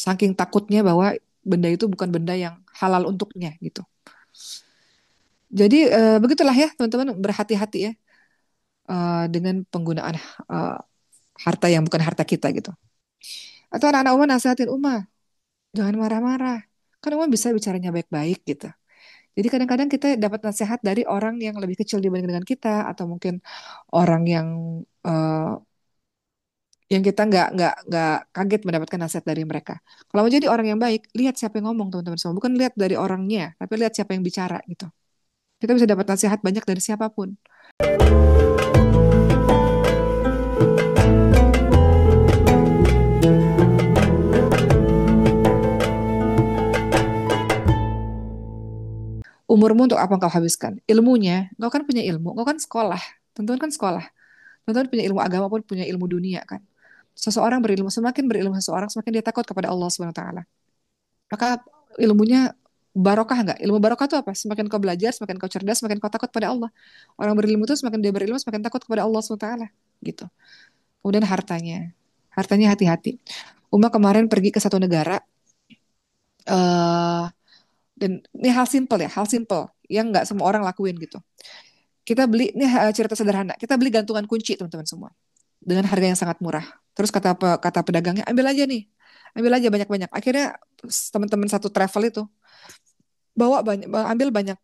Saking takutnya bahwa benda itu bukan benda yang halal untuknya gitu. Jadi begitulah ya teman-teman, berhati-hati ya dengan penggunaan eh, harta yang bukan harta kita gitu. Atau anak-anak Uma nasihatin Uma, jangan marah-marah. Kan Uma bisa bicaranya baik-baik gitu. Jadi kadang-kadang kita dapat nasihat dari orang yang lebih kecil dibanding dengan kita, atau mungkin orang eh, yang kita nggak kaget mendapatkan nasihat dari mereka. Kalau mau jadi orang yang baik, lihat siapa yang ngomong teman-teman semua. Bukan lihat dari orangnya, tapi lihat siapa yang bicara gitu. Kita bisa dapat nasihat banyak dari siapapun. Umurmu untuk apa engkau habiskan? Ilmunya, engkau kan punya ilmu, engkau kan sekolah. Teman-teman kan sekolah. Teman-teman punya ilmu agama pun punya ilmu dunia kan. Seseorang berilmu, semakin berilmu seseorang, semakin dia takut kepada Allah Subhanahu wa taala. Maka ilmunya barokah nggak? Ilmu barokah itu apa? Semakin kau belajar, semakin kau cerdas, semakin kau takut pada Allah. Orang berilmu itu semakin dia berilmu, semakin takut kepada Allah Subhanahu wa taala. Gitu. Kemudian hartanya. Hartanya hati-hati. Uma kemarin pergi ke satu negara, eh dan ini hal simple ya, hal simple yang nggak semua orang lakuin gitu. Kita beli, ini cerita sederhana, kita beli gantungan kunci teman-teman semua dengan harga yang sangat murah. Terus kata pedagangnya, ambil aja nih, ambil aja banyak-banyak. Akhirnya teman-teman satu travel itu bawa banyak, ambil banyak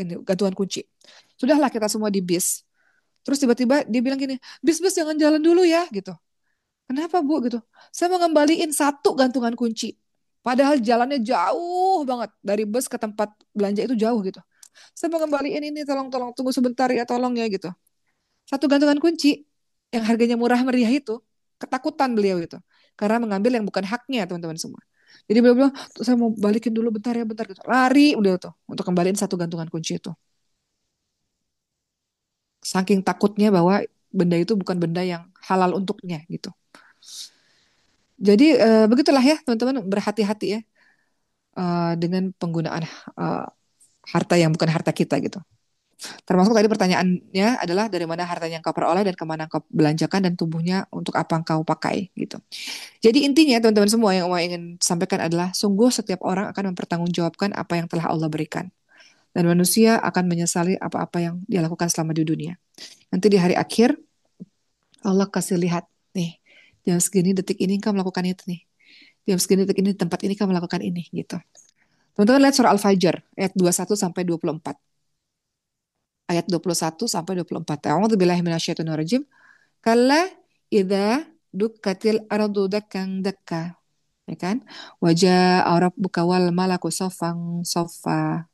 ini gantungan kunci. Sudahlah kita semua di bis. Terus tiba-tiba dia bilang gini, bis jangan jalan dulu ya gitu. Kenapa Bu gitu? Saya mau ngembaliin satu gantungan kunci. Padahal jalannya jauh banget dari bus ke tempat belanja itu jauh gitu. Saya mau ngembaliin ini, tolong tunggu sebentar ya, tolong ya gitu. Satu gantungan kunci yang harganya murah meriah itu, ketakutan beliau itu. Karena mengambil yang bukan haknya teman-teman semua. Jadi beliau bilang, "Tuh, saya mau balikin dulu bentar ya, bentar gitu. Lari beliau tuh untuk kembaliin satu gantungan kunci itu. Saking takutnya bahwa benda itu bukan benda yang halal untuknya gitu. Jadi begitulah ya teman-teman, berhati-hati ya dengan penggunaan eh, harta yang bukan harta kita gitu. Termasuk tadi pertanyaannya adalah dari mana hartanya yang kau peroleh dan kemana kau belanjakan dan tubuhnya untuk apa kau pakai gitu. Jadi intinya teman-teman semua yang Uma ingin sampaikan adalah sungguh setiap orang akan mempertanggungjawabkan apa yang telah Allah berikan. Dan manusia akan menyesali apa-apa yang dia lakukan selama di dunia. Nanti di hari akhir Allah kasih lihat nih, jam segini detik ini kau melakukan itu nih. Jam segini detik ini di tempat ini kau melakukan ini gitu. Teman-teman lihat surah Al-Fajr ayat 21 sampai 24. Ayat 21 sampai 24. A'udzubillahi minasyaitonirrajim. Kalla idza dukkatil ardu dakkan dakka. Ya kan? Wajah rabbuka wal malaku sofang sofa.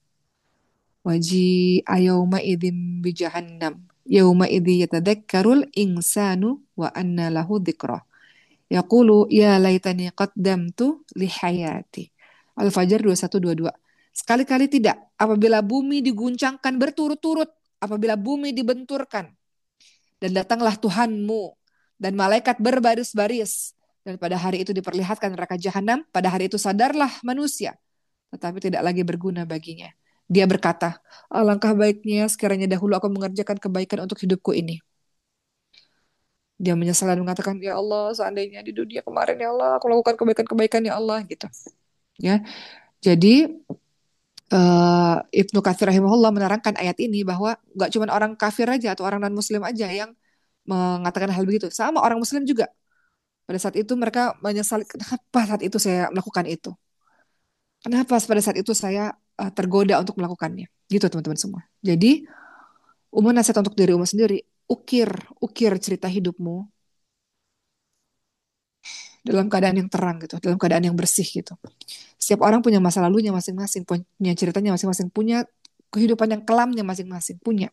Waji ayauma idim bijahannam. Yauma idhi yatadakkarul insanu wa anna lahu dzikra. Yaqulu ya laitani qaddamtu li hayati. Al-Fajr 21-22. Sekali-kali tidak apabila bumi diguncangkan berturut-turut, apabila bumi dibenturkan dan datanglah Tuhanmu dan malaikat berbaris-baris dan pada hari itu diperlihatkan neraka jahanam, pada hari itu sadarlah manusia tetapi tidak lagi berguna baginya. Dia berkata, alangkah baiknya sekiranya dahulu aku mengerjakan kebaikan untuk hidupku ini. Dia menyesal dan mengatakan, ya Allah, seandainya di dunia kemarin, ya Allah, aku lakukan kebaikan-kebaikan, ya Allah, gitu. Ya, jadi Ibnu Katsir rahimahullah menerangkan ayat ini bahwa gak cuma orang kafir aja atau orang non-muslim aja yang mengatakan hal begitu. Sama orang muslim juga. Pada saat itu mereka menyesali, kenapa saat itu saya melakukan itu? Kenapa pada saat itu saya tergoda untuk melakukannya? Gitu teman-teman semua. Jadi, Uma nasihat untuk diri Uma sendiri, ukir, ukir cerita hidupmu dalam keadaan yang terang gitu, dalam keadaan yang bersih gitu. Setiap orang punya masa lalunya masing-masing, punya ceritanya masing-masing, punya kehidupan yang kelamnya masing-masing, punya.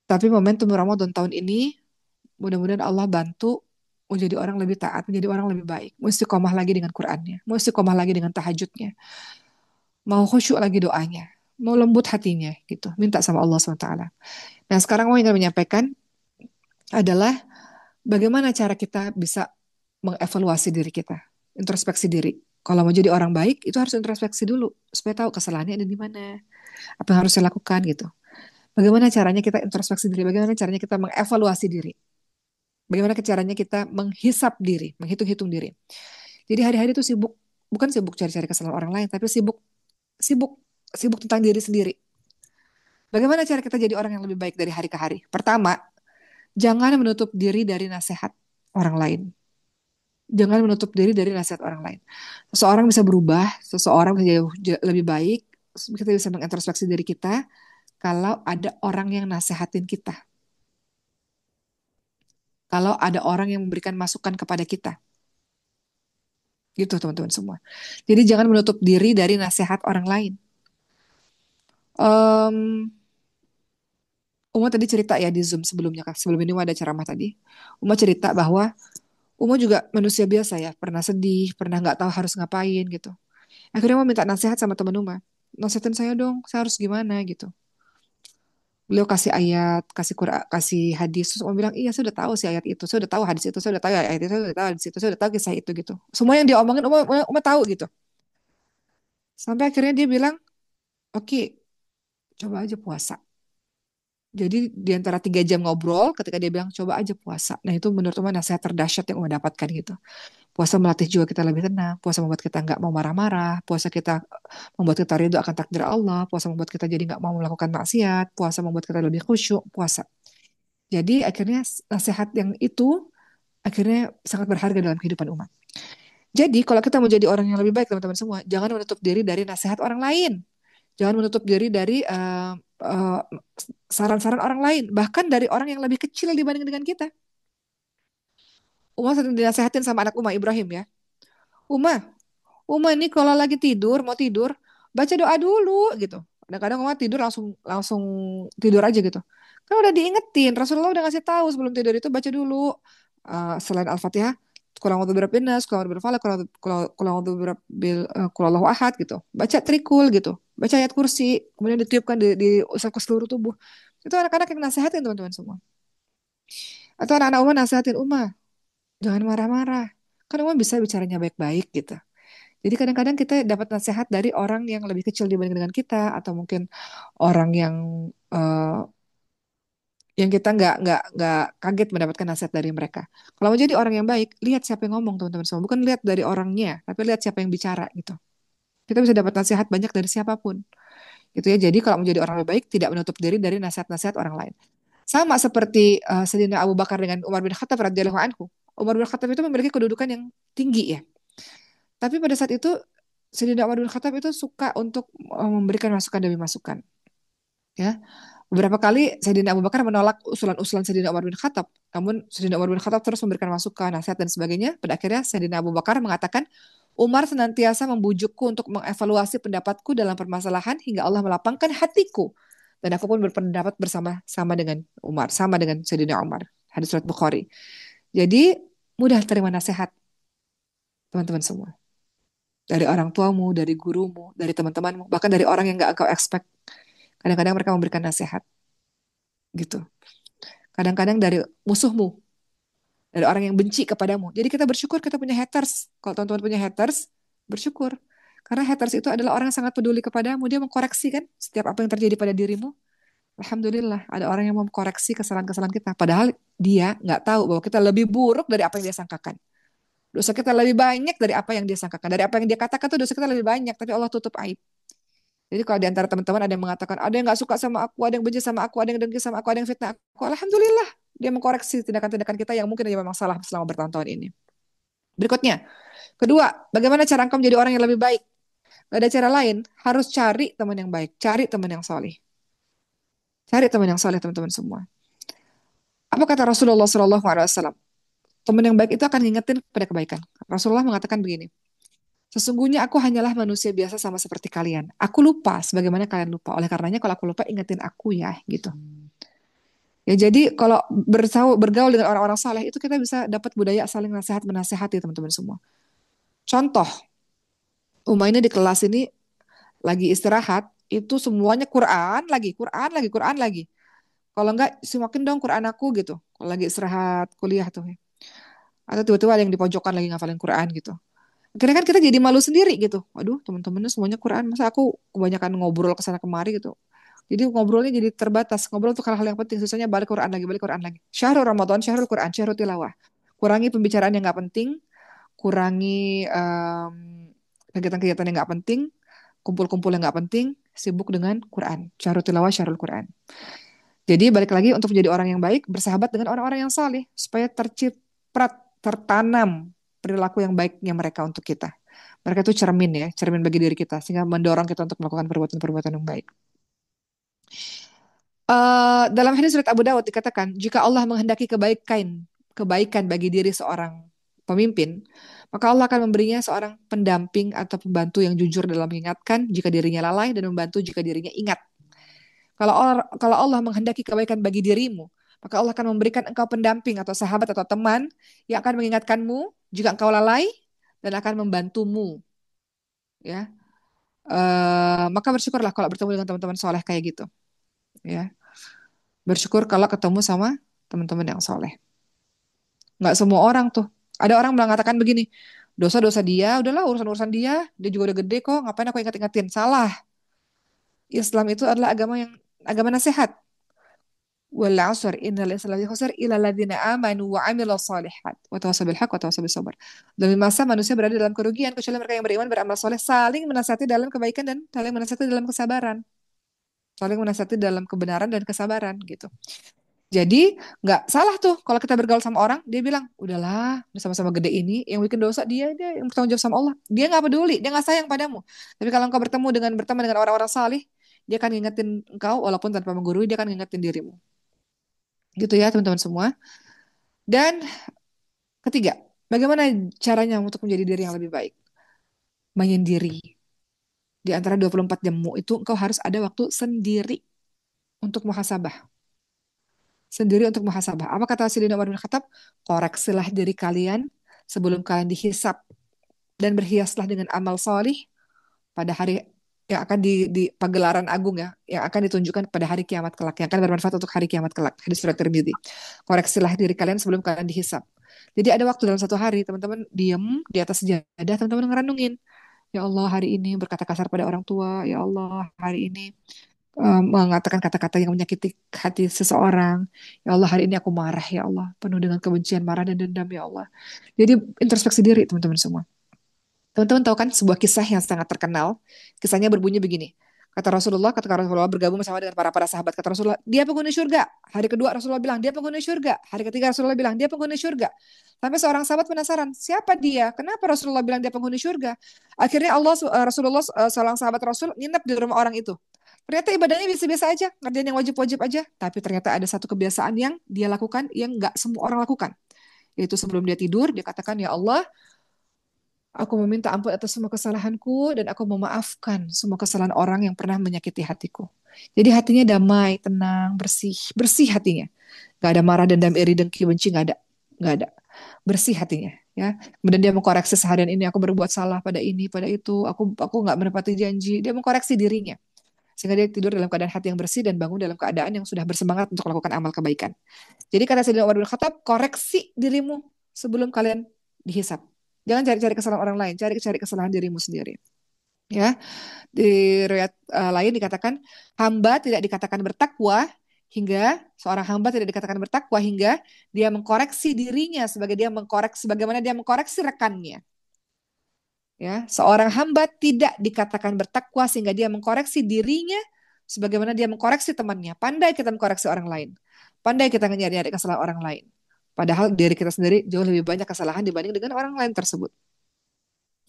Tapi momentum Ramadan tahun ini, mudah-mudahan Allah bantu menjadi orang lebih taat, menjadi orang lebih baik. Mau istiqomah lagi dengan Qur'annya, mau istiqomah lagi dengan tahajudnya, mau khusyuk lagi doanya, mau lembut hatinya gitu. Minta sama Allah SWT. Nah sekarang mau ingin menyampaikan adalah bagaimana cara kita bisa mengevaluasi diri kita, introspeksi diri. Kalau mau jadi orang baik, itu harus introspeksi dulu, supaya tahu kesalahannya ada di mana, apa yang harus saya lakukan gitu. Bagaimana caranya kita introspeksi diri, bagaimana caranya kita mengevaluasi diri, bagaimana caranya kita menghisap diri, menghitung-hitung diri. Jadi hari-hari itu sibuk, bukan sibuk cari-cari kesalahan orang lain, tapi sibuk sibuk sibuk tentang diri sendiri. Bagaimana cara kita jadi orang yang lebih baik dari hari ke hari? Pertama, jangan menutup diri dari nasihat orang lain. Jangan menutup diri dari nasihat orang lain. Seseorang bisa berubah, seseorang bisa lebih baik, kita bisa mengintrospeksi diri kita kalau ada orang yang nasehatin kita. Kalau ada orang yang memberikan masukan kepada kita. Gitu teman-teman semua. Jadi jangan menutup diri dari nasihat orang lain. Em, Uma tadi cerita ya di Zoom sebelumnya, Kak. Sebelum ini Uma ada ceramah tadi. Uma cerita bahwa Uma juga manusia biasa ya. Pernah sedih, pernah nggak tahu harus ngapain gitu. Akhirnya Uma minta nasihat sama teman Uma. Nasihatin saya dong, saya harus gimana gitu. Beliau kasih ayat, kasih Quran, kasih hadis. Terus Uma bilang, iya saya udah tahu sih ayat itu. Saya udah tahu hadis itu. Saya udah tahu ayat itu. Saya udah tahu hadis itu. Saya udah tahu kisah itu gitu. Semua yang dia omongin Uma tahu gitu. Sampai akhirnya dia bilang, oke, coba aja puasa. Jadi di antara 3 jam ngobrol, ketika dia bilang coba aja puasa. Nah itu menurut Uma nasihat terdahsyat yang Uma dapatkan gitu. Puasa melatih jiwa kita lebih tenang. Puasa membuat kita nggak mau marah-marah. Puasa kita membuat kita ridho akan takdir Allah. Puasa membuat kita jadi nggak mau melakukan maksiat. Puasa membuat kita lebih khusyuk. Puasa. Jadi akhirnya nasihat yang itu akhirnya sangat berharga dalam kehidupan umat. Jadi kalau kita mau jadi orang yang lebih baik teman-teman semua, jangan menutup diri dari nasihat orang lain. Jangan menutup diri dari saran-saran orang lain, bahkan dari orang yang lebih kecil dibanding dengan kita. Uma sering dinasehatin sama anak Uma Ibrahim ya. Uma, Uma ini kalau lagi tidur, mau tidur, baca doa dulu gitu. Kadang-kadang Uma tidur langsung langsung tidur aja gitu. Kan udah diingetin, Rasulullah udah ngasih tahu sebelum tidur itu baca dulu selain Al-Fatihah, kurang waktu berapa nas, kurang waktu berapa kurang waktu berapa Allahu ahad gitu. Baca trikul gitu. Baca ayat kursi, kemudian ditiupkan diusap ke seluruh tubuh. Itu anak-anak yang nasehatin teman-teman semua. Atau anak-anak Uma nasehatin Uma, jangan marah-marah. Kan Uma bisa bicaranya baik-baik gitu. Jadi kadang-kadang kita dapat nasihat dari orang yang lebih kecil dibanding dengan kita, atau mungkin orang eh, yang kita nggak kaget mendapatkan nasihat dari mereka. Kalau mau jadi orang yang baik, lihat siapa yang ngomong teman-teman semua. Bukan lihat dari orangnya, tapi lihat siapa yang bicara gitu. Kita bisa dapat nasihat banyak dari siapapun. Gitu ya. Jadi kalau mau jadi orang yang baik, tidak menutup diri dari nasihat-nasihat orang lain. Sama seperti Sayyidina Abu Bakar dengan Umar bin Khattab radhiyallahu anhu. Umar bin Khattab itu memiliki kedudukan yang tinggi ya. Tapi pada saat itu Sayyidina Umar bin Khattab itu suka untuk memberikan masukan demi masukan. Ya, beberapa kali Sayyidina Abu Bakar menolak usulan-usulan Sayyidina Umar bin Khattab. Namun Sayyidina Umar bin Khattab terus memberikan masukan, nasihat dan sebagainya. Pada akhirnya Sayyidina Abu Bakar mengatakan, Umar senantiasa membujukku untuk mengevaluasi pendapatku dalam permasalahan hingga Allah melapangkan hatiku. Dan aku pun berpendapat bersama-sama dengan Umar, sama dengan Sayyidina Umar. Hadis surat Bukhari. Jadi mudah terima nasihat teman-teman semua. Dari orang tuamu, dari gurumu, dari teman-temanmu, bahkan dari orang yang gak engkau expect. Kadang-kadang mereka memberikan nasihat gitu. Kadang-kadang dari musuhmu, dari orang yang benci kepadamu. Jadi kita bersyukur kita punya haters. Kalau teman-teman punya haters, bersyukur. Karena haters itu adalah orang yang sangat peduli kepadamu. Dia mengkoreksi kan setiap apa yang terjadi pada dirimu. Alhamdulillah ada orang yang mengkoreksi kesalahan-kesalahan kita. Padahal dia nggak tahu bahwa kita lebih buruk dari apa yang dia sangkakan. Dosa kita lebih banyak dari apa yang dia sangkakan. Dari apa yang dia katakan tuh dosa kita lebih banyak. Tapi Allah tutup aib. Jadi kalau di antara teman-teman ada yang mengatakan, ada yang nggak suka sama aku, ada yang benci sama aku, ada yang dengki sama aku, ada yang fitnah aku. Alhamdulillah, dia mengkoreksi tindakan-tindakan kita yang mungkin aja memang salah selama bertahun-tahun ini. Berikutnya, kedua, bagaimana cara engkau menjadi orang yang lebih baik? Gak ada cara lain, harus cari teman yang baik, cari teman yang soleh. Cari teman yang soleh, teman-teman semua. Apa kata Rasulullah SAW? Teman yang baik itu akan ngingetin pada kebaikan. Rasulullah mengatakan begini, sesungguhnya aku hanyalah manusia biasa sama seperti kalian. Aku lupa sebagaimana kalian lupa. Oleh karenanya kalau aku lupa ingetin aku ya gitu. Ya jadi kalau bergaul dengan orang-orang saleh itu kita bisa dapat budaya saling nasihat menasehati teman-teman semua. Contoh, Umayyah di kelas ini lagi istirahat itu semuanya Quran lagi, Quran lagi, Quran lagi. Kalau enggak semakin dong Quran aku gitu. Kalau lagi istirahat kuliah tuh ya. Atau tiba-tiba ada yang di pojokan lagi ngafalin Quran gitu. Akhirnya kan kita jadi malu sendiri gitu. Waduh, teman-temannya semuanya Quran. Masa aku kebanyakan ngobrol ke sana kemari gitu. Jadi ngobrolnya jadi terbatas. Ngobrol untuk hal-hal yang penting. Sisanya balik Quran lagi, balik Quran lagi. Syahrul Ramadan, syahrul Quran, syahrul tilawah. Kurangi pembicaraan yang nggak penting. kurangi kegiatan-kegiatan yang nggak penting, kumpul-kumpul yang nggak penting, sibuk dengan Quran. Syahrul tilawah, syahrul Quran. Jadi balik lagi untuk menjadi orang yang baik, bersahabat dengan orang-orang yang saleh supaya terciprat, tertanam perilaku yang baiknya mereka untuk kita. Mereka itu cermin ya, cermin bagi diri kita sehingga mendorong kita untuk melakukan perbuatan-perbuatan yang baik. Dalam hadis surat Abu Dawud dikatakan, jika Allah menghendaki kebaikan, kebaikan bagi diri seorang pemimpin, maka Allah akan memberinya seorang pendamping atau pembantu yang jujur dalam mengingatkan jika dirinya lalai dan membantu jika dirinya ingat. Kalau Allah menghendaki kebaikan bagi dirimu, maka Allah akan memberikan engkau pendamping atau sahabat atau teman yang akan mengingatkanmu jika engkau lalai dan akan membantumu, ya. Maka bersyukurlah kalau bertemu dengan teman-teman soleh kayak gitu, ya. Bersyukur kalau ketemu sama teman-teman yang soleh. Nggak semua orang tuh. Ada orang mengatakan begini, dosa-dosa dia, udahlah urusan-urusan dia, dia juga udah gede kok, ngapain aku ingat-ingatin? Salah. Islam itu adalah agama nasihat. Wal 'asr innal insana lafi khusr illa alladziina aamanu wa 'amilus shalihat wa tawassaw bil haqq wa tawassaw bis sabr. Demi masa manusia berada dalam kerugian kecuali mereka yang beriman beramal soleh saling menasihati dalam kebaikan dan saling menasihati dalam kesabaran. Saling menasihati dalam kebenaran dan kesabaran gitu. Jadi nggak salah tuh kalau kita bergaul sama orang, dia bilang, udahlah, udah sama-sama gede ini, yang bikin dosa dia yang bertanggung jawab sama Allah. Dia nggak peduli, dia nggak sayang padamu. Tapi kalau engkau berteman dengan orang-orang salih, dia akan ngingetin engkau, walaupun tanpa menggurui, dia akan ngingetin dirimu. Gitu ya teman-teman semua. Dan ketiga, bagaimana caranya untuk menjadi diri yang lebih baik? Menyendiri. Di antara 24 jammu itu engkau harus ada waktu sendiri untuk muhasabah. Sendiri untuk muhasabah. Apa kata Sayyidina Umar bin Khattab? Koreksilah diri kalian sebelum kalian dihisap dan berhiaslah dengan amal solih pada hari yang akan di pagelaran agung ya, yang akan ditunjukkan pada hari kiamat kelak, yang akan bermanfaat untuk hari kiamat kelak. Hadis surat Tirmidzi. Koreksilah diri kalian sebelum kalian dihisap. Jadi ada waktu dalam satu hari teman-teman diem di atas sejadah, teman-teman ngerenungin. Ya Allah hari ini berkata kasar pada orang tua. Ya Allah hari ini mengatakan kata-kata yang menyakiti hati seseorang. Ya Allah, hari ini aku marah, ya Allah. Penuh dengan kebencian, marah, dan dendam, ya Allah. Jadi introspeksi diri, teman-teman semua. Teman-teman tahu kan sebuah kisah yang sangat terkenal. Kisahnya berbunyi begini. Kata Rasulullah bergabung bersama dengan para sahabat. Kata Rasulullah, dia penghuni surga. Hari kedua Rasulullah bilang, dia penghuni surga. Hari ketiga Rasulullah bilang, dia penghuni surga. Sampai seorang sahabat penasaran, siapa dia? Kenapa Rasulullah bilang dia penghuni surga? Akhirnya Rasulullah, seorang sahabat Rasul, nginep di rumah orang itu. Ternyata ibadahnya biasa-biasa aja, ngerjain yang wajib-wajib aja. Tapi ternyata ada satu kebiasaan yang dia lakukan yang nggak semua orang lakukan. Yaitu sebelum dia tidur, dia katakan, ya Allah, aku meminta ampun atas semua kesalahanku dan aku memaafkan semua kesalahan orang yang pernah menyakiti hatiku. Jadi hatinya damai, tenang, bersih, bersih hatinya. Gak ada marah, dendam, iri, dengki, benci, gak ada, gak ada. Bersih hatinya, ya. Kemudian dia mengkoreksi seharian ini aku berbuat salah pada ini, pada itu. Aku nggak menepati janji. Dia mengkoreksi dirinya sehingga dia tidur dalam keadaan hati yang bersih dan bangun dalam keadaan yang sudah bersemangat untuk melakukan amal kebaikan. Jadi kata Sayyidina Umar bin Khattab, koreksi dirimu sebelum kalian dihisap. Jangan cari-cari kesalahan orang lain, cari-cari kesalahan dirimu sendiri. Ya, di riwayat lain dikatakan hamba tidak dikatakan bertakwa hingga seorang hamba tidak dikatakan bertakwa hingga dia mengkoreksi dirinya sebagaimana dia mengkoreksi rekannya. Ya, seorang hamba tidak dikatakan bertakwa sehingga dia mengkoreksi dirinya sebagaimana dia mengkoreksi temannya. Pandai kita mengkoreksi orang lain. Pandai kita nyari-nyari kesalahan orang lain. Padahal diri kita sendiri jauh lebih banyak kesalahan dibanding dengan orang lain tersebut.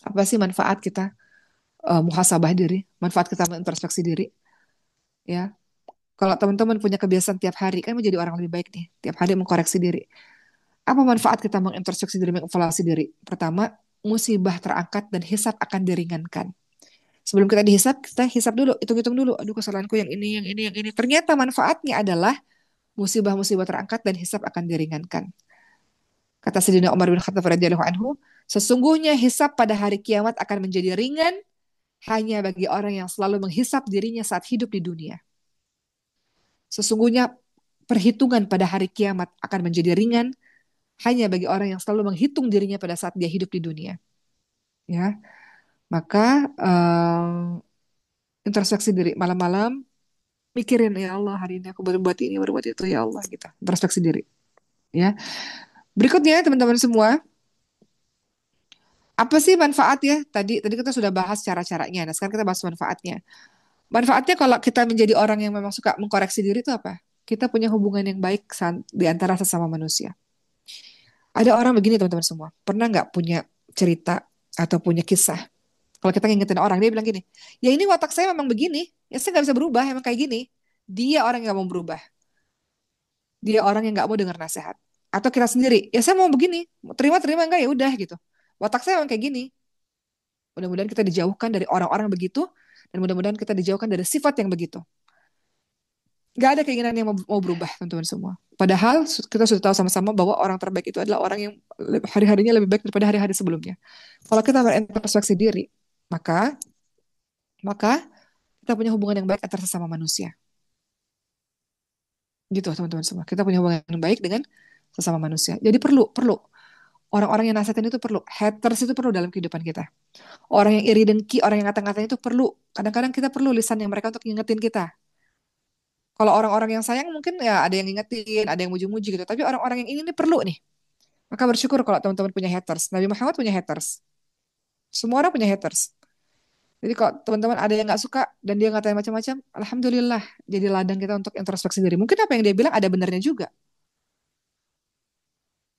Apa sih manfaat kita muhasabah diri, manfaat kita introspeksi diri, ya. Kalau teman-teman punya kebiasaan tiap hari kan menjadi orang lebih baik nih, tiap hari mengkoreksi diri. Apa manfaat kita mengintrospeksi diri, mengevaluasi diri? Pertama, musibah terangkat dan hisab akan diringankan. Sebelum kita dihisab, kita hisab dulu, hitung-hitung dulu. Aduh, kesalahanku yang ini, yang ini, yang ini. Ternyata manfaatnya adalah musibah-musibah terangkat dan hisab akan diringankan. Kata Sayyidina Umar bin Khattab radhiyallahu anhu, sesungguhnya hisab pada hari kiamat akan menjadi ringan hanya bagi orang yang selalu menghisap dirinya saat hidup di dunia. Sesungguhnya perhitungan pada hari kiamat akan menjadi ringan hanya bagi orang yang selalu menghitung dirinya pada saat dia hidup di dunia. Ya, maka introspeksi diri malam-malam, mikirin ya Allah hari ini aku berbuat ini, berbuat itu ya Allah gitu. Introspeksi diri. Ya. Berikutnya teman-teman semua, Apa sih manfaat ya? Tadi tadi kita sudah bahas cara-caranya. Nah, sekarang kita bahas manfaatnya. Manfaatnya kalau kita menjadi orang yang memang suka mengkoreksi diri itu apa? Kita punya hubungan yang baik di antara sesama manusia. Ada orang begini teman-teman semua. Pernah nggak punya cerita atau punya kisah? Kalau kita ngingetin orang, dia bilang gini, ya ini watak saya memang begini. Ya saya nggak bisa berubah, emang kayak gini. Dia orang yang nggak mau berubah. Dia orang yang nggak mau dengar nasihat. Atau kita sendiri, ya saya mau begini. Terima-terima enggak ya udah gitu. Watak saya memang kayak gini. Mudah-mudahan kita dijauhkan dari orang-orang begitu. Dan mudah-mudahan kita dijauhkan dari sifat yang begitu. Gak ada keinginan yang mau berubah, teman-teman semua. Padahal kita sudah tahu sama-sama bahwa orang terbaik itu adalah orang yang hari-harinya lebih baik daripada hari-hari sebelumnya. Kalau kita berintrospeksi diri, maka maka kita punya hubungan yang baik antar sesama manusia. Gitu, teman-teman semua. Kita punya hubungan yang baik dengan sesama manusia. Jadi perlu, perlu. Orang-orang yang nasihatin itu perlu. Haters itu perlu dalam kehidupan kita. Orang yang iri dengki, orang yang ngata-ngatain itu perlu. Kadang-kadang kita perlu lisan yang mereka untuk ngingetin kita. Kalau orang-orang yang sayang mungkin ya ada yang ngingetin, ada yang muji-muji gitu. Tapi orang-orang yang ini nih perlu nih. Maka bersyukur kalau teman-teman punya haters. Nabi Muhammad punya haters. Semua orang punya haters. Jadi kalau teman-teman ada yang nggak suka dan dia ngatain macam-macam, alhamdulillah jadi ladang kita untuk introspeksi diri. Mungkin apa yang dia bilang ada benarnya juga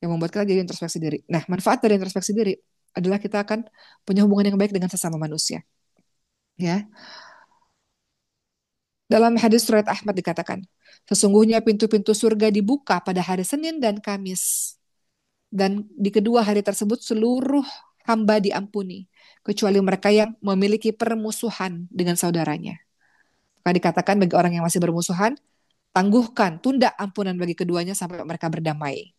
yang membuat kita jadi introspeksi diri. Nah, manfaat dari introspeksi diri adalah kita akan punya hubungan yang baik dengan sesama manusia. Ya, dalam hadis riwayat Ahmad dikatakan, sesungguhnya pintu-pintu surga dibuka pada hari Senin dan Kamis. Dan di kedua hari tersebut seluruh hamba diampuni, kecuali mereka yang memiliki permusuhan dengan saudaranya. Maka dikatakan bagi orang yang masih bermusuhan, tangguhkan, tunda ampunan bagi keduanya sampai mereka berdamai.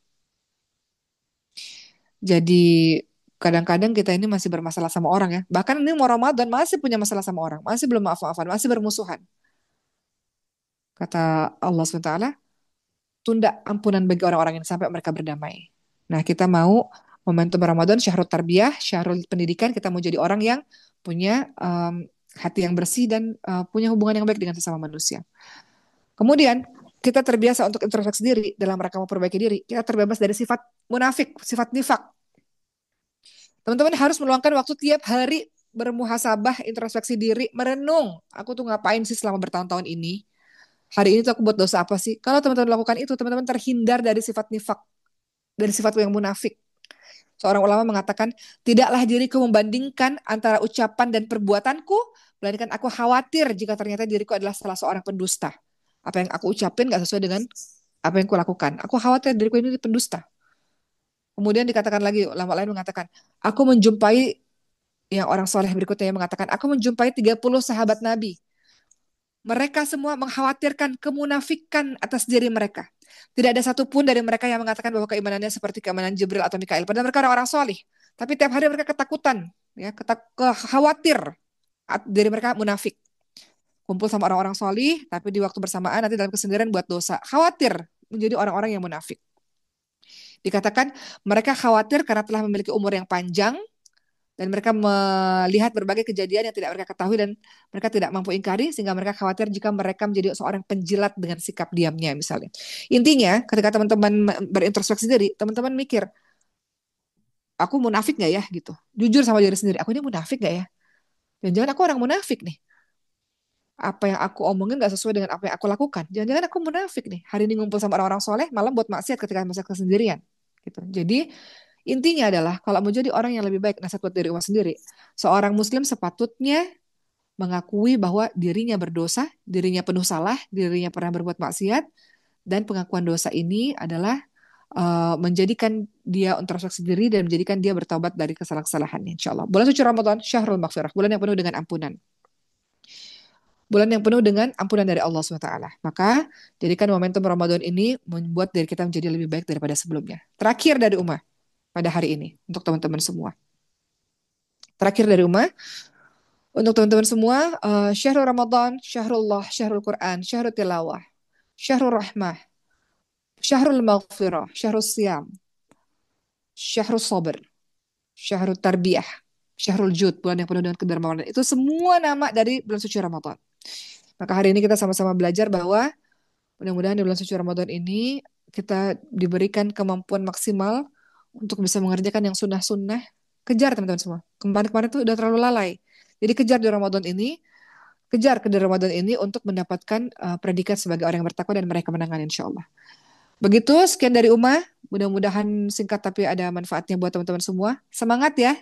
Jadi kadang-kadang kita ini masih bermasalah sama orang ya. Bahkan ini mau Ramadan masih punya masalah sama orang, masih belum maaf-maafan, masih bermusuhan. Kata Allah SWT, tunda ampunan bagi orang-orang ini sampai mereka berdamai. Nah, kita mau momentum Ramadan, syahrul tarbiyah, syahrul pendidikan, kita mau jadi orang yang punya hati yang bersih dan punya hubungan yang baik dengan sesama manusia. Kemudian, kita terbiasa untuk introspeksi diri dalam rangka memperbaiki diri. Kita terbebas dari sifat munafik, sifat nifak. Teman-teman harus meluangkan waktu tiap hari bermuhasabah, introspeksi diri, merenung. Aku tuh ngapain sih selama bertahun-tahun ini? Hari ini tuh aku buat dosa apa sih? Kalau teman-teman lakukan itu, teman-teman terhindar dari sifat nifak, dari sifat yang munafik. Seorang ulama mengatakan, tidaklah diriku membandingkan antara ucapan dan perbuatanku, melainkan aku khawatir jika ternyata diriku adalah salah seorang pendusta. Apa yang aku ucapin gak sesuai dengan apa yang kulakukan. Aku khawatir diriku ini pendusta. Kemudian dikatakan lagi, ulama lain mengatakan, aku menjumpai yang orang soleh berikutnya yang mengatakan, aku menjumpai 30 sahabat Nabi. Mereka semua mengkhawatirkan kemunafikan atas diri mereka. Tidak ada satupun dari mereka yang mengatakan bahwa keimanannya seperti keimanan Jibril atau Mikail. Padahal mereka orang-orang soleh. Tapi tiap hari mereka ketakutan, ya, khawatir diri mereka munafik. Kumpul sama orang-orang soleh, tapi di waktu bersamaan nanti dalam kesendirian buat dosa. Khawatir menjadi orang-orang yang munafik. Dikatakan mereka khawatir karena telah memiliki umur yang panjang, dan mereka melihat berbagai kejadian yang tidak mereka ketahui dan mereka tidak mampu ingkari sehingga mereka khawatir jika mereka menjadi seorang penjilat dengan sikap diamnya misalnya. Intinya ketika teman-teman berintrospeksi diri, teman-teman mikir, aku munafik gak ya gitu. Jujur sama diri sendiri, aku ini munafik gak ya? Jangan-jangan aku orang munafik nih. Apa yang aku omongin gak sesuai dengan apa yang aku lakukan. Jangan-jangan aku munafik nih. Hari ini ngumpul sama orang-orang soleh, malam buat maksiat ketika masa kesendirian. Gitu. Jadi intinya adalah kalau mau jadi orang yang lebih baik nasihat buat diri umat sendiri, seorang muslim sepatutnya mengakui bahwa dirinya berdosa, dirinya penuh salah, dirinya pernah berbuat maksiat, dan pengakuan dosa ini adalah menjadikan dia introspeksi diri dan menjadikan dia bertobat dari kesalahan-kesalahannya. Insya Allah. Bulan suci Ramadan, syahrul maghfirah, bulan yang penuh dengan ampunan. Bulan yang penuh dengan ampunan dari Allah SWT. Maka jadikan momentum Ramadan ini membuat diri kita menjadi lebih baik daripada sebelumnya. Terakhir dari Ummah pada hari ini untuk teman-teman semua. Terakhir dari Ummah untuk teman-teman semua, syahrul Ramadan, syahrullah, syahrul Quran, syahrul tilawah, syahrul rahmah, syahrul maghfirah, syahrul siyam, syahrul sabr, syahrul tarbiyah, syahrul jud, bulan yang penuh dengan kedermawanan. Itu semua nama dari bulan suci Ramadan. Maka hari ini kita sama-sama belajar bahwa mudah-mudahan di bulan suci Ramadan ini kita diberikan kemampuan maksimal untuk bisa mengerjakan yang sunnah-sunnah, Kejar teman-teman semua. Kemarin-kemarin tuh udah terlalu lalai. Jadi kejar di Ramadan ini, kejar ke di Ramadan ini untuk mendapatkan predikat sebagai orang yang bertakwa dan meraih kemenangan insya Allah. Begitu, sekian dari Uma. Mudah-mudahan singkat tapi ada manfaatnya buat teman-teman semua. Semangat ya.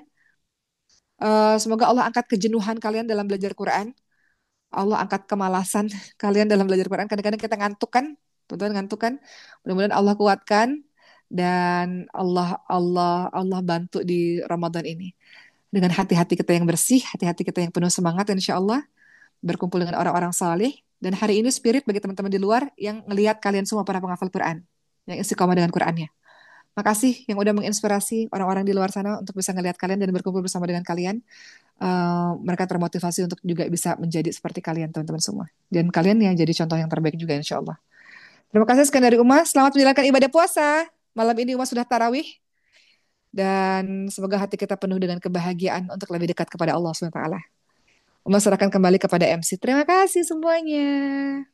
Semoga Allah angkat kejenuhan kalian dalam belajar Quran. Allah angkat kemalasan kalian dalam belajar Quran. Kadang-kadang kita ngantuk kan, teman-teman ngantuk kan. Mudah-mudahan Allah kuatkan dan Allah bantu di Ramadan ini dengan hati-hati kita yang bersih, hati-hati kita yang penuh semangat, insya Allah berkumpul dengan orang-orang saleh. Dan hari ini spirit bagi teman-teman di luar yang ngelihat kalian semua para penghafal Quran, yang istiqomah dengan Qurannya. Makasih yang udah menginspirasi orang-orang di luar sana untuk bisa ngelihat kalian dan berkumpul bersama dengan kalian. Mereka termotivasi untuk juga bisa menjadi seperti kalian teman-teman semua. Dan kalian yang jadi contoh yang terbaik juga insya Allah. Terima kasih sekian dari Uma. Selamat menjalankan ibadah puasa. Malam ini Uma sudah tarawih. Dan semoga hati kita penuh dengan kebahagiaan untuk lebih dekat kepada Allah SWT. Uma serahkan kembali kepada MC. Terima kasih semuanya.